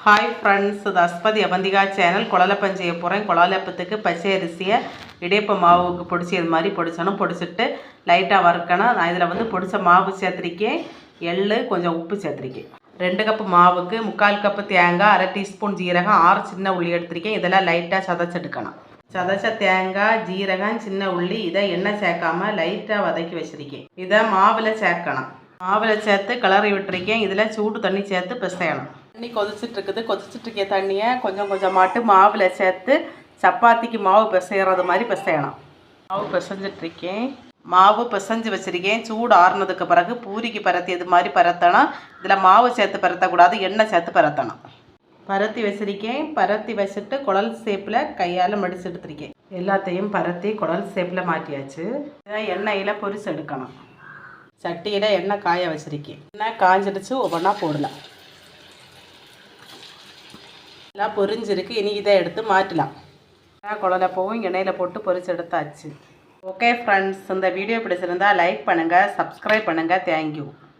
Hi friends, இது அஸ்பதி Avantika channel. குழலப்பம் செய்ய போகிறேன். குழலப்பத்துக்கு பச்சை அரிசியை இடியப்ப மாவுக்கு பொடிச்சு இது மாதிரி பொடிச்சணும். பொடிச்சிட்டு லைட்டாக வறுக்கணும். நான் இதில் பொடிச்ச மாவு சேர்த்துருக்கேன். எள்ளு, கொஞ்சம் உப்பு சேர்த்துருக்கேன். 2 கப்பு மாவுக்கு 3/4 கப்பு தேங்காய், 1/2 டீஸ்பூன் ஜீரகம், 6 சின்ன உள்ளி எடுத்திருக்கேன். இதெல்லாம் லைட்டாக சதைச்செடுக்கணும். சதைச்ச தேங்காய், ஜீரகம், சின்ன உள்ளி இதை எண்ணெய் சேர்க்காமல் லைட்டாக வதக்கி வச்சுருக்கேன். இதை மாவில் சேர்க்கணும். மாவில் சேர்த்து கிளறி விட்டுருக்கேன். இதில் சூடு தண்ணி சேர்த்து பிசையணும். தண்ணி கொதிச்சிட்ருக்க தண்ணியை கொஞ்சமாட்டு மாவில் சேர்த்து சப்பாத்திக்கு மாவு பிசைகிறது மாதிரி பிசையணும். மாவு பிசைஞ்சிட்ருக்கேன். மாவு பிசைஞ்சு வச்சுருக்கேன். சூடு ஆறுனதுக்கு பிறகு பூரிக்கு பரத்தியது மாதிரி பரத்தணும். இதில் மாவு சேர்த்து பரத்தக்கூடாது, எண்ணெய் சேர்த்து பரத்தணும். பரத்தி வச்சுருக்கேன். பரத்தி வச்சுட்டு குழல் ஷேப்பில் கையால் மடிச்சு எடுத்துருக்கேன். எல்லாத்தையும் பரத்தி குழல் ஷேப்பில் மாட்டியாச்சு. எண்ணெயில் பொரிச்சு எடுக்கணும். சட்டியில் எண்ணெய் காய வச்சுருக்கேன். எண்ணெய் காஞ்சிடுச்சு, ஒவ்வொன்றா போடலாம். எல்லாம் பொரிஞ்சிருக்கு. இனி இதை எடுத்து மாற்றலாம். குழலப்பவும் எண்ணெயில் போட்டு பொரிச்சு எடுத்தாச்சு. ஓகே ஃப்ரெண்ட்ஸ், இந்த வீடியோ பிடிச்சிருந்தா லைக் பண்ணுங்கள், சப்ஸ்கிரைப் பண்ணுங்கள். தேங்க்யூ.